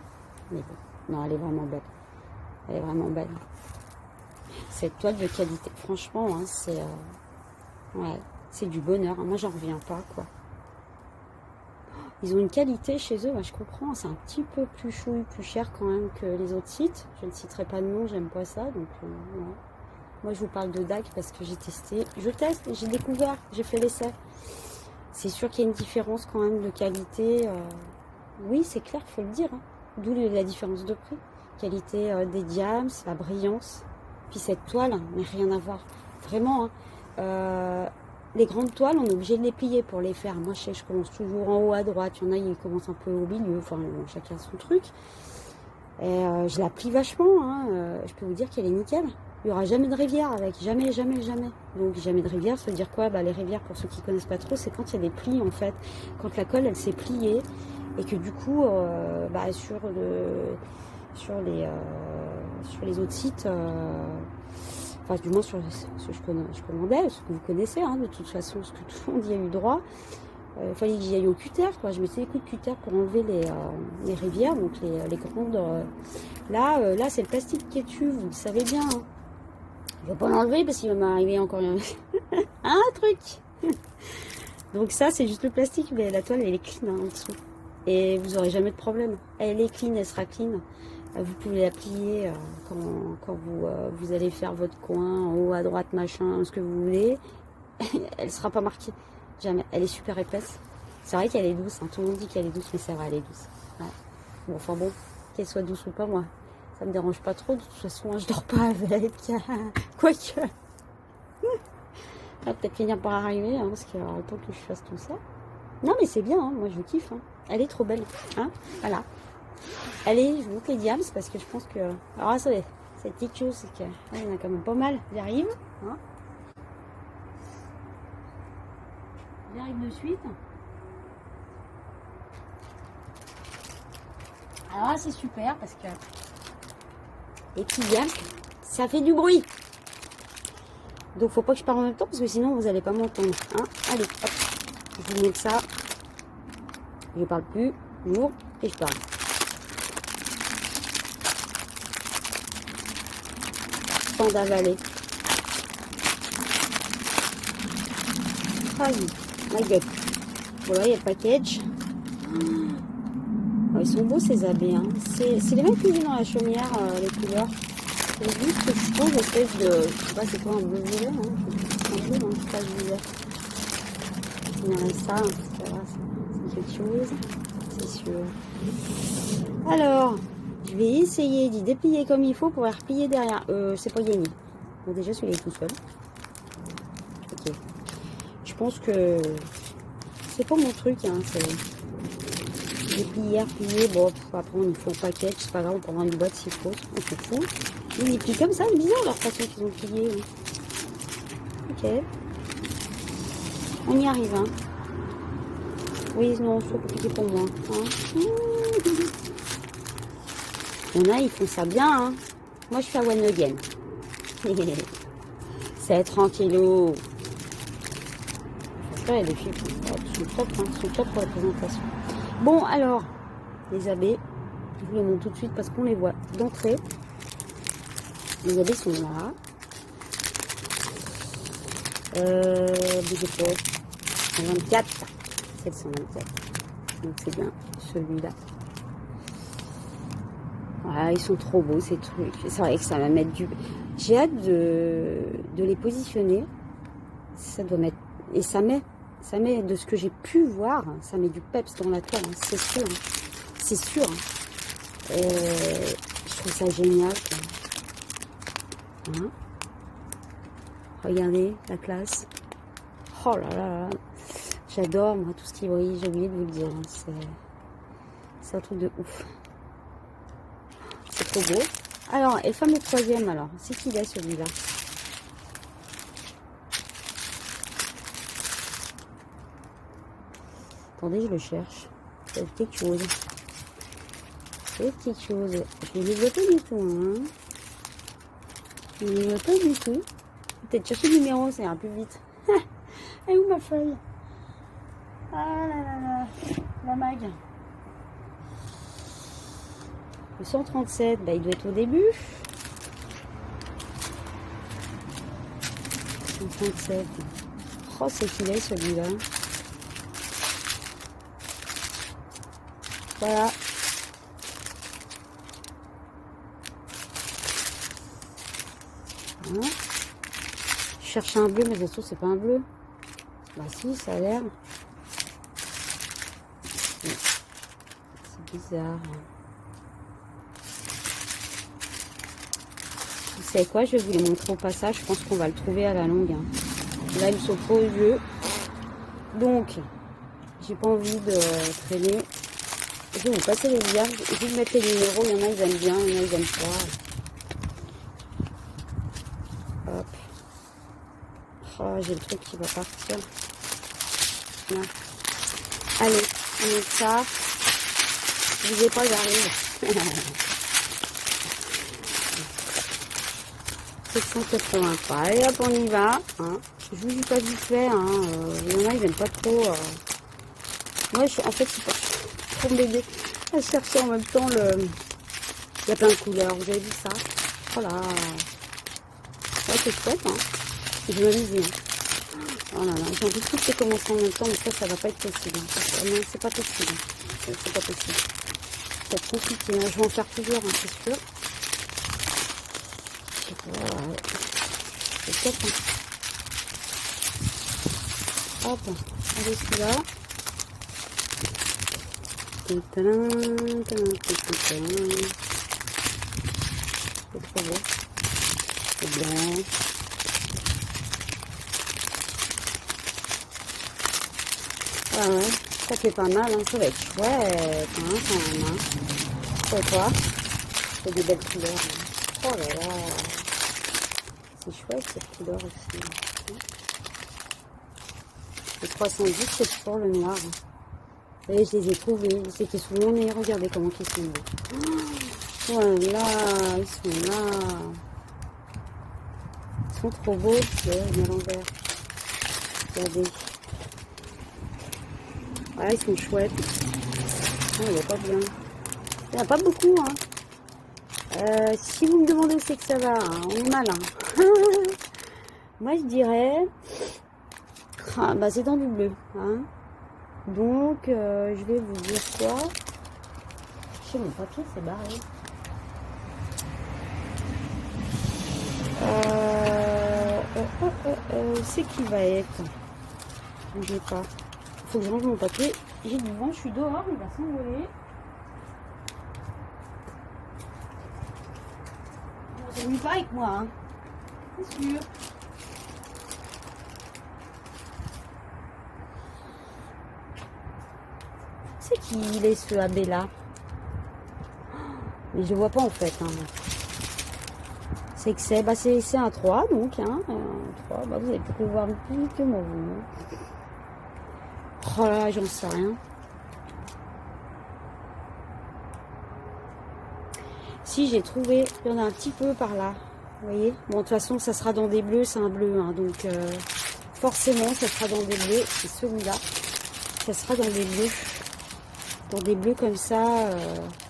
Speaker 1: Mais bon, non, elle est vraiment belle. Elle est vraiment belle. Cette toile de qualité, franchement, hein, ouais, c'est du bonheur. Hein. Moi, j'en reviens pas, quoi. Ils ont une qualité chez eux, bah, je comprends. C'est un petit peu plus chouille, plus cher quand même que les autres sites. Je ne citerai pas de nom, j'aime pas ça. Donc, ouais. Moi, je vous parle de DAC parce que j'ai testé. Je teste, j'ai découvert, j'ai fait l'essai. C'est sûr qu'il y a une différence quand même de qualité. Oui, c'est clair, il faut le dire. Hein. D'où la différence de prix. Qualité des diams, la brillance. Puis cette toile, hein, mais rien à voir. Vraiment, hein. Les grandes toiles, on est obligé de les plier pour les faire. Moi, je commence toujours en haut à droite. Il y en a, ils commencent un peu au milieu. Enfin, chacun son truc. Et je la plie vachement. Hein. Je peux vous dire qu'elle est nickel. Il n'y aura jamais de rivière avec. Jamais, jamais, jamais. Donc, jamais de rivière, ça veut dire quoi? Bah, les rivières, pour ceux qui ne connaissent pas trop, c'est quand il y a des plis, en fait. Quand la colle, elle s'est pliée. Et que du coup, bah, sur les autres sites... Enfin, du moins sur ce que je commandais, ce que vous connaissez, hein, de toute façon, ce que tout le monde y a eu droit. Il fallait que j'y aille au cutter, quoi. Je mettais des coups de cutter pour enlever les rivières, donc les grandes. Là, c'est le plastique qui est dessus, vous le savez bien. Hein. Je ne vais pas l'enlever parce qu'il va m'arriver encore un truc. Donc ça, c'est juste le plastique, mais la toile, elle est clean, hein, en dessous. Et vous n'aurez jamais de problème. Elle est clean, elle sera clean. Vous pouvez la plier quand vous allez faire votre coin, en haut à droite, machin, ce que vous voulez. Elle ne sera pas marquée. Jamais. Elle est super épaisse. C'est vrai qu'elle est douce. Hein. Tout le monde dit qu'elle est douce, mais c'est vrai, elle est douce. Ouais. Bon, enfin bon, qu'elle soit douce ou pas, moi, ça me dérange pas trop. De toute façon, je dors pas avec. Quoique. Ça va peut-être finir par arriver, hein, parce qu'il y aura le temps que je fasse tout ça. Non, mais c'est bien, hein. Moi, je kiffe. Hein. Elle est trop belle. Hein, voilà. Allez, je vous montre les diams parce que je pense que... Alors, cette petite chose, c'est qu'il y en a quand même pas mal. J'arrive. Hein. J'arrive de suite. Alors là, c'est super parce que les petits diams, ça fait du bruit. Donc, faut pas que je parle en même temps parce que sinon, vous n'allez pas m'entendre. Hein. Allez, hop. Je vous montre ça. Je parle plus. J'ouvre et je parle. D'avaler. Aïe, my god. Voilà, il y a le package. Oh, ils sont beaux ces habits. Hein. C'est les mêmes que j'ai dans la chaumière, les couleurs. C'est juste que je trouve espèce de... Je sais pas c'est quoi un bleu violet. Hein. Un bleu, non, c'est pas violet. Il y en a ça, hein, parce que là, c'est quelque chose. C'est sûr. Alors... Je vais essayer d'y déplier comme il faut pour les replier derrière. C'est pas gagné. Bon, déjà, celui-là est tout seul. Ok. Je pense que c'est pas mon truc. Hein. C'est déplier, replier. Bon, après, on y fait un paquet. C'est pas grave, on prendra une boîte s'il faut. On s'en fout. Ils les plient comme ça. C'est bizarre leur façon qu'ils ont plié. Hein. Ok. On y arrive. Hein. Oui, non, c'est trop compliqué pour moi. Hein. Il y en a, ils font ça bien, hein. Moi, je fais à one again. C'est tranquillou. Après, les filles sont top, hein, sont top pour la présentation. Bon, alors, les abeilles, je vous les montre tout de suite parce qu'on les voit d'entrée. Les abeilles sont là. Bougez pas. 124. C'est le 124. Donc, c'est bien celui-là. Voilà, ils sont trop beaux ces trucs. C'est vrai que ça va mettre du... J'ai hâte de les positionner. Ça doit mettre... Et ça met de ce que j'ai pu voir, ça met du peps dans la toile, hein, c'est sûr. Hein. C'est sûr. Hein. Je trouve ça génial. Hein. Regardez la classe. Oh là là. J'adore moi tout ce qui brille. J'ai oublié de vous le dire. Hein. C'est un truc de ouf. C'est trop beau. Alors, et le fameux troisième, alors, c'est qui là celui-là? Attendez, je le cherche. C'est quelque chose. C'est quelque chose. Je ne le vois pas du tout. Hein. Je ne le vois pas du tout. Peut-être chercher le numéro, ça ira plus vite. Et où ma feuille? Ah là là là. La mag. Le 137, bah, il doit être au début. 137. Oh, c'est qu'il est celui-là. Voilà. Hein, je cherche un bleu, mais ça se trouve, c'est pas un bleu. Bah si, ça a l'air. C'est bizarre. Vous savez quoi, je vais vous les montrer au passage. Je pense qu'on va le trouver à la longue. Hein. Là, il me saute pas aux yeux. Donc, j'ai pas envie de traîner. Je vais vous passer les liens. Je vais vous mettre les numéros. Il y en a, ils aiment bien. Il y en a, ils aiment pas. Hop. Oh, j'ai le truc qui va partir. Là. Allez, on met ça. Je ne vous ai pas, j'arrive. 783. Allez, hop, on y va. Hein. Je vous dis pas vite fait. Hein. Il y en a, ils n'aiment pas trop. Moi, en fait, c'est pas pour m'aider à chercher en même temps le. Il y a plein de couleurs. Vous avez vu ça? Voilà. Ouais, c'est chouette. Hein. Je m'amuse bien. Oh là là, j'ai envie de tout commencer en même temps, mais ça va pas être possible. Hein. Non, c'est pas possible. C'est pas possible. C'est compliqué. Hein. Je vais en faire plusieurs, hein, c'est sûr. C'est top. Hein. Hop, allez celui-là. C'est trop beau. C'est blanc. Ah ouais, ça fait pas mal, hein. Ça va être chouette, hein, quand même. Hein. C'est quoi? C'est des belles couleurs. Hein. Oh là là. C'est chouette cette couleur aussi. Le 310, c'est pour le noir. Et je les ai trouvés. C'était souvent, mais regardez comment ils sont beaux. Voilà, ils sont là. Ils sont trop beaux. Ouais, à l'envers. Regardez. Voilà, ils sont chouettes. Oh, il n'y a pas bien. Il n'y en a pas beaucoup, hein. Si vous me demandez où c'est que ça va, hein, on est malin. Moi, je dirais... Ah, bah, c'est dans du bleu. Hein. Donc, je vais vous dire quoi. Je sais, mon papier, c'est barré. C'est qui va être. Bougez pas. Faut que je range mon papier. J'ai du vent, je suis dehors, il va s'envoler. Vous n'êtes pas avec moi, hein. C'est sûr. C'est qui il est ce AB là? Mais je le vois pas en fait. Hein. C'est que c'est bah c'est un 3 donc. Hein, un 3, bah, vous allez peut-être le voir plus que moi. Vous. Oh là, j'en sais rien. Si j'ai trouvé, il y en a un petit peu par là. Vous voyez? Bon, de toute façon, ça sera dans des bleus, c'est un bleu. Hein, donc, forcément, ça sera dans des bleus. C'est celui-là. Ça sera dans des bleus. Dans des bleus comme ça.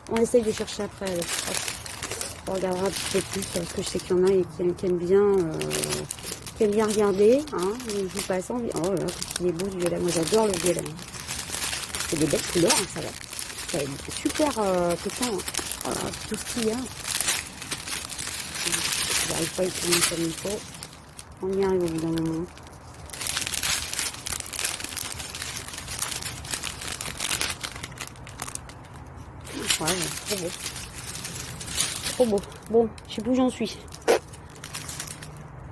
Speaker 1: On essaye de chercher après. On regardera un petit peu plus parce que je sais qu'il y en a qui aiment bien. Qui aiment bien regarder. Hein, je vous passe envie. Oh là, il est beau ce violet. Moi, j'adore le violet. C'est des belles couleurs, hein, ça va. Ça va être super pétant. Hein. Voilà, tout ce qu'il y a. J'arrive pas à y tourner comme il faut. On y arrive au bout d'un moment. Ouais, trop beau. Trop beau. Bon, je sais plus où j'en suis.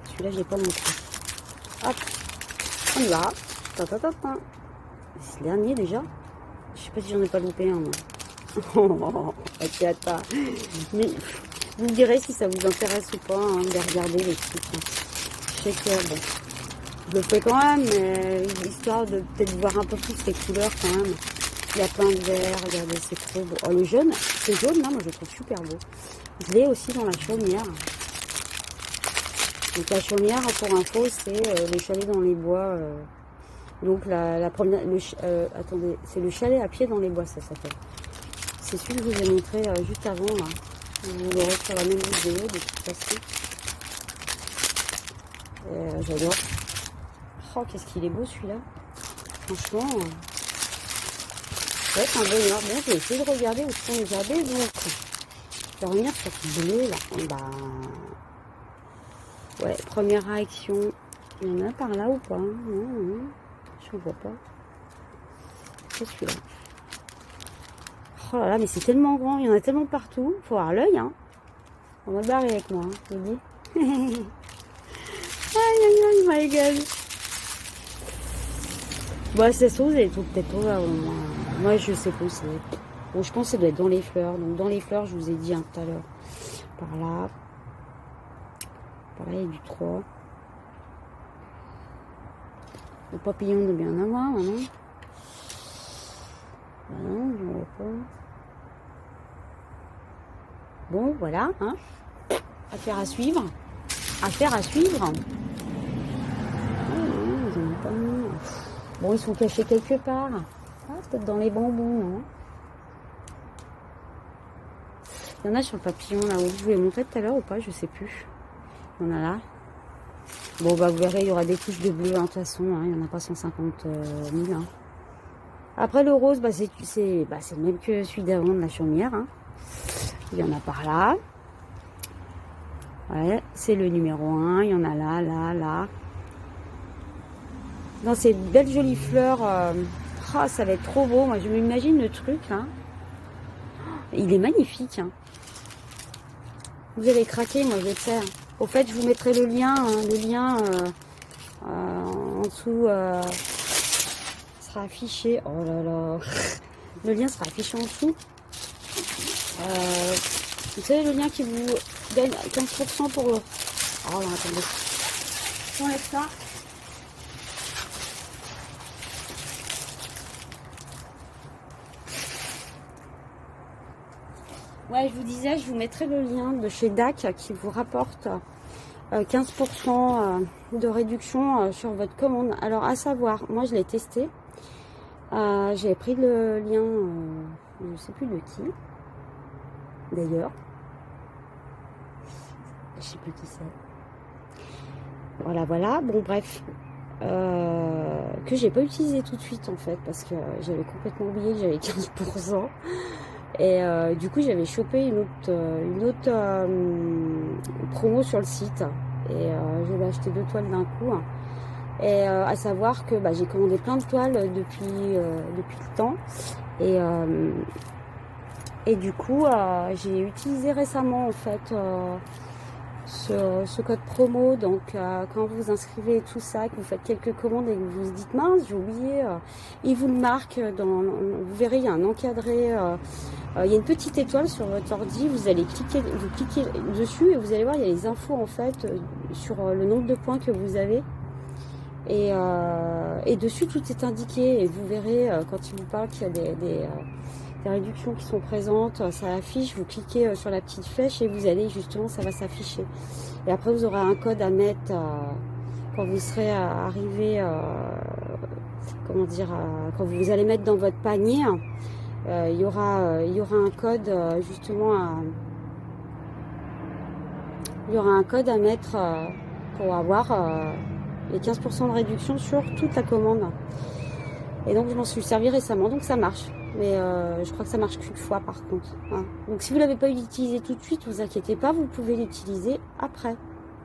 Speaker 1: Celui-là, je l'ai pas montré. Hop, on y va. C'est le dernier déjà. Je sais pas si j'en ai pas loupé un, moi. Oh, attends. Mais vous me direz si ça vous intéresse ou pas hein, de regarder les trucs. Hein. Je sais que bon, Je le fais quand même, mais histoire de peut-être voir un peu plus les couleurs quand même. Il y a plein de vert, regardez, c'est trop beau. Oh, le jaune, ce jaune là, moi je le trouve super beau. Je l'ai aussi dans la chaumière. Donc la chaumière, pour info, c'est le chalet dans les bois. Donc la première, attendez, c'est le chalet à pied dans les bois, ça s'appelle. C'est celui que je vous ai montré juste avant là. Vous l'aurez sur la même vidéo de toute façon. J'adore. Oh, qu'est-ce qu'il est beau celui-là. Franchement, ouais, c'est un bonheur. Bon, je vais essayer de regarder où sont les abeilles. Donc, je vais revenir sur ce bleu là. Bah, ouais, première réaction. Il y en a par là ou pas? Non, je ne vois pas. C'est celui-là. Oh là là, mais c'est tellement grand. Il y en a tellement partout. Faut avoir l'œil, hein. On va barrer avec moi, hein, je vous dis. Aïe aïe aïe, my god. Bah, c'est ça, vous allez peut-être trouver. Moi, je sais pas où c'est. Bon, je pense que ça doit être dans les fleurs. Donc, dans les fleurs, je vous ai dit hein, tout à l'heure. Par là. Par là, il y a du 3. Le papillon doit bien en avoir, non? Non, je ne vois pas. Bon, voilà, hein. Affaire à suivre. Affaire à suivre. Oh, ils en ont pas mis. Bon, ils sont cachés quelque part. Ah, peut-être dans les bambous, non? Il y en a sur le papillon, là. Vous pouvez montrer tout à l'heure ou pas? Je sais plus. Il y en a là. Bon, bah, vous verrez, il y aura des touches de bleu, hein, de toute façon. Hein, il n'y en a pas 150 000. Hein. Après, le rose, bah, c'est le même que celui d'avant de la chaumière. Hein. Il y en a par là. Ouais, c'est le numéro 1. Il y en a là, là, là. Dans ces belles jolies fleurs. Ça va être trop beau. Moi, je m'imagine le truc, là. Il est magnifique. Hein. Vous allez craquer, moi, je vais le faire. Au fait, je vous mettrai le lien. Hein, le lien en dessous sera affiché. Oh là là. Le lien sera affiché en dessous. Vous savez, le lien qui vous donne 15% pour... Oh là, attendez. On enlève ça. Ouais, je vous disais, je vous mettrai le lien de chez DAC qui vous rapporte 15% de réduction sur votre commande. Alors, à savoir, moi, je l'ai testé. J'ai pris le lien, je ne sais plus de qui, d'ailleurs. Je sais plus qui c'est. Voilà, voilà. Bon, bref. Que j'ai pas utilisé tout de suite, en fait, parce que j'avais complètement oublié que j'avais 15%. Et du coup, j'avais chopé une autre promo sur le site. Et j'avais acheté 2 toiles d'un coup. Et à savoir que j'ai commandé plein de toiles depuis le temps. Et du coup, j'ai utilisé récemment en fait ce code promo. Donc quand vous vous inscrivez et tout ça, que vous faites quelques commandes et que vous vous dites mince, j'ai oublié, il vous le marque. Vous verrez, il y a un encadré. Il y a une petite étoile sur votre ordi, vous cliquez dessus et vous allez voir, il y a les infos en fait sur le nombre de points que vous avez. Et dessus, tout est indiqué. Et vous verrez, quand il vous parle qu'il y a des réductions qui sont présentes, ça affiche. Vous cliquez sur la petite flèche et vous allez justement, ça va s'afficher. Et après, vous aurez un code à mettre quand vous serez arrivé, quand vous allez mettre dans votre panier. Il y aura un code justement il y aura un code à mettre pour avoir les 15% de réduction sur toute la commande. Et donc je m'en suis servi récemment, donc ça marche. Mais je crois que ça marche qu'une fois par contre. Hein. Donc si vous ne l'avez pas utilisé tout de suite, ne vous inquiétez pas, vous pouvez l'utiliser après.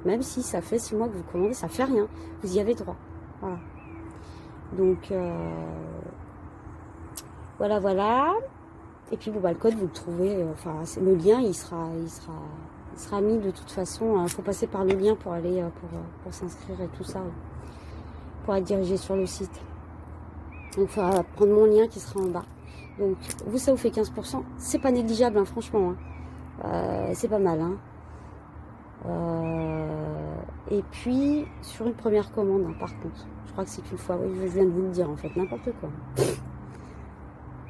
Speaker 1: Même si ça fait 6 mois que vous commandez, ça fait rien. Vous y avez droit. Voilà. Donc voilà. Et puis le code vous le trouvez. Le lien il sera mis de toute façon. Il faut passer par le lien pour aller pour s'inscrire et tout ça, pour être dirigé sur le site. Donc il faudra prendre mon lien qui sera en bas. Donc vous, ça vous fait 15%. C'est pas négligeable, hein, franchement. Hein. C'est pas mal. Hein. Et puis, sur une première commande, hein, par contre. Je crois que c'est une fois, oui, je viens de vous le dire, en fait, n'importe quoi.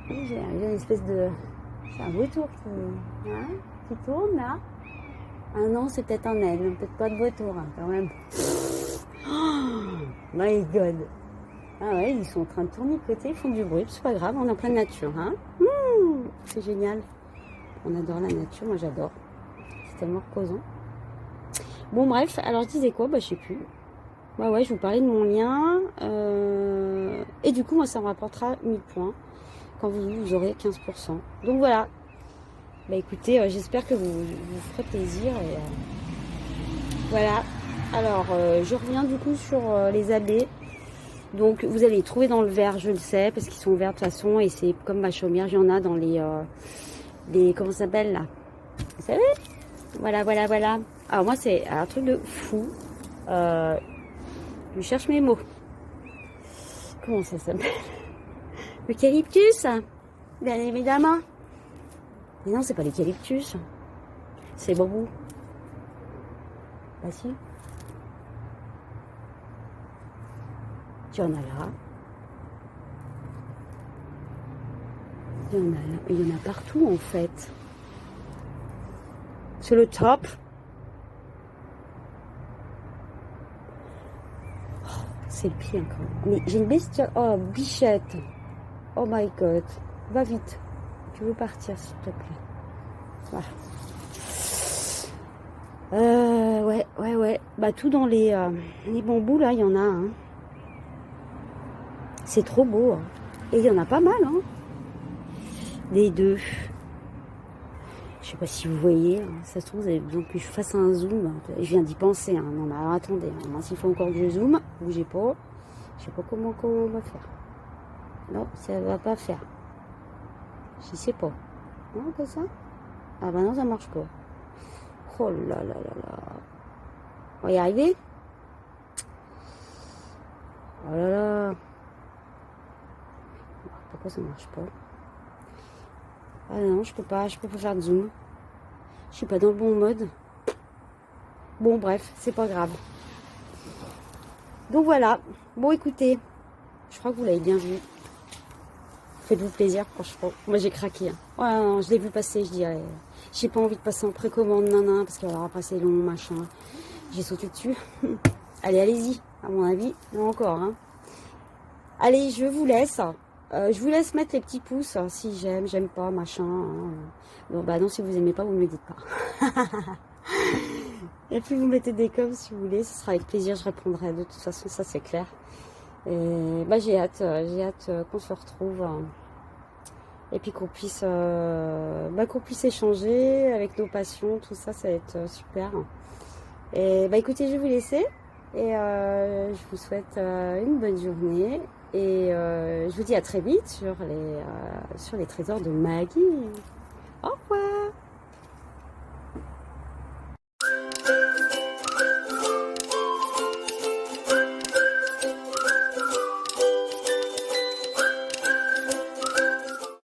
Speaker 1: J'ai une espèce de... C'est un vautour qui tourne, là. Ah non, c'est peut-être un aigle, peut-être pas de vautour, hein, quand même. Oh my God. Ah ouais, ils sont en train de tourner de côté, ils font du bruit, c'est pas grave, on est en pleine nature, hein. C'est génial. On adore la nature, moi j'adore. C'est tellement reposant. Bon bref, alors je disais quoi? Bah je sais plus. Bah ouais, je vous parlais de mon lien. Et du coup, moi ça me rapportera 1000 points. Quand vous aurez 15%. Donc voilà. Bah écoutez, j'espère que vous ferez plaisir. Et, voilà. Alors, je reviens du coup sur les abbés. Donc vous allez les trouver dans le verre, je le sais, parce qu'ils sont verts de toute façon. Et c'est comme ma chaumière, il y en a dans les comment ça s'appelle là? Vous savez? Voilà. Alors moi c'est un truc de fou. Je cherche mes mots. Comment ça s'appelle? L'eucalyptus, bien évidemment. Mais non, c'est pas l'eucalyptus. C'est bambou. Bah si. Il y en a là. Il y en a partout en fait. C'est le top. Oh, c'est le pied encore. Mais j'ai une bestiole. Oh, bichette. Oh my God. Va vite. Tu veux partir s'il te plaît. Voilà. Ouais. Bah tout dans les bambous là, il y en a. Hein. C'est trop beau. Hein. Et il y en a pas mal. Hein. Les deux. Je sais pas si vous voyez. Hein. Ça se trouve, vous avez besoin que je fasse un zoom. Je viens d'y penser. Hein. Non mais alors attendez. Hein. Moi s'il faut encore que je zoome, bougez pas. Je sais pas comment on va faire. Non, ça va pas faire. Je sais pas. Non, comme ça? Ah bah non, ça marche pas. Oh là là. On va y arriver? Oh là là. Pourquoi ça marche pas? Ah non, je peux pas faire de zoom. Je suis pas dans le bon mode. Bon bref, c'est pas grave. Donc voilà. Bon écoutez, je crois que vous l'avez bien vu. Faites-vous plaisir, franchement. Moi j'ai craqué. Hein. Ouais, non, je l'ai vu passer, je dirais. J'ai pas envie de passer en précommande, parce que alors après c'est long, machin. J'ai sauté dessus. Allez-y. À mon avis, non encore. Hein. Allez, je vous laisse. Je vous laisse mettre les petits pouces si j'aime pas, machin. Hein. Bon, bah non, si vous aimez pas, vous me le dites pas. Et puis vous mettez des coms si vous voulez, ce sera avec plaisir, je répondrai. De toute façon, ça c'est clair. Et bah j'ai hâte qu'on se retrouve et puis qu'on puisse échanger avec nos passions, tout ça, ça va être super. Et bah écoutez, je vais vous laisser et je vous souhaite une bonne journée et je vous dis à très vite sur les trésors de Maggie. Au revoir.